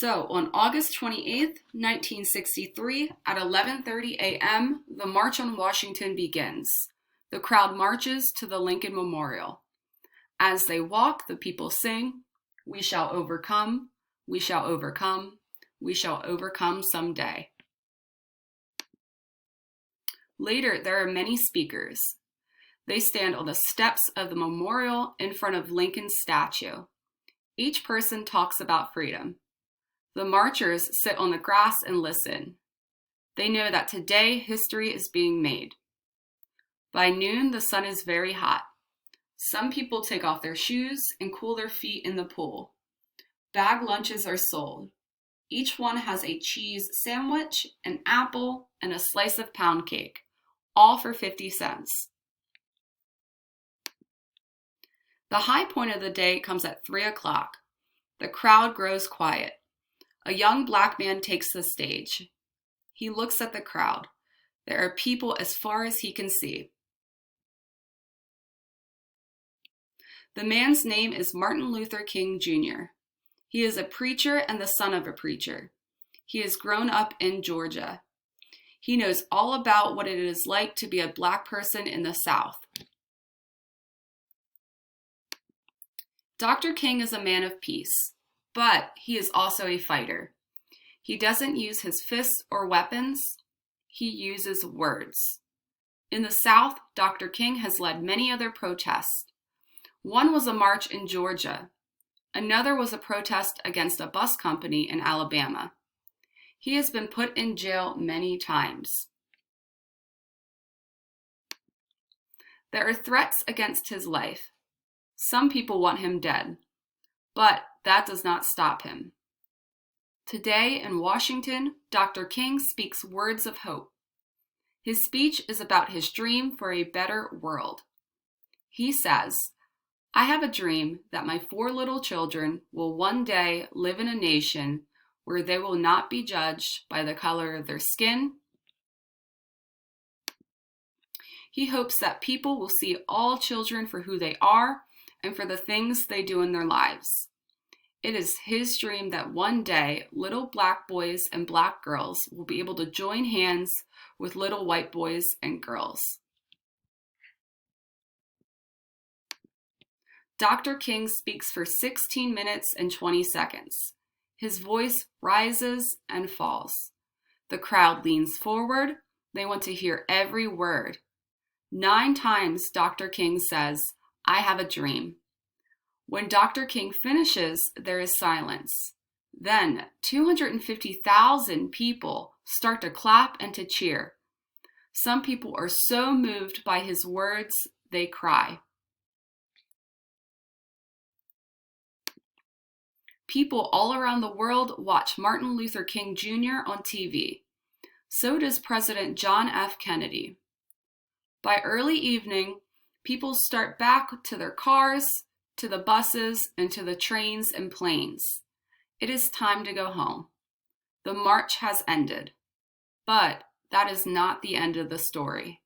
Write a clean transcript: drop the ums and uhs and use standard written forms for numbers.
So, on August 28th, 1963, at 11:30 a.m., the March on Washington begins. The crowd marches to the Lincoln Memorial. As they walk, the people sing, "We shall overcome, we shall overcome, we shall overcome someday." Later, there are many speakers. They stand on the steps of the memorial in front of Lincoln's statue. Each person talks about freedom. The marchers sit on the grass and listen. They know that today history is being made. By noon, the sun is very hot. Some people take off their shoes and cool their feet in the pool. Bag lunches are sold. Each one has a cheese sandwich, an apple, and a slice of pound cake, all for 50 cents. The high point of the day comes at 3 o'clock. The crowd grows quiet. A young black man takes the stage. He looks at the crowd. There are people as far as he can see. The man's name is Martin Luther King Jr. He is a preacher and the son of a preacher. He has grown up in Georgia. He knows all about what it is like to be a black person in the South. Dr. King is a man of peace, but he is also a fighter. He doesn't use his fists or weapons. He uses words. In the South, Dr. King has led many other protests. One was a march in Georgia. Another was a protest against a bus company in Alabama. He has been put in jail many times. There are threats against his life. Some people want him dead, but that does not stop him. Today in Washington, Dr. King speaks words of hope. His speech is about his dream for a better world. He says, "I have a dream that my 4 little children will one day live in a nation where they will not be judged by the color of their skin." He hopes that people will see all children for who they are and for the things they do in their lives. It is his dream that one day little black boys and black girls will be able to join hands with little white boys and girls. Dr. King speaks for 16 minutes and 20 seconds. His voice rises and falls. The crowd leans forward. They want to hear every word. 9 times Dr. King says, "I have a dream." When Dr. King finishes, there is silence. Then 250,000 people start to clap and to cheer. Some people are so moved by his words, they cry. People all around the world watch Martin Luther King Jr. on TV. So does President John F. Kennedy. By early evening, people start back to their cars, to the buses, and to the trains and planes. It is time to go home. The march has ended. But that is not the end of the story.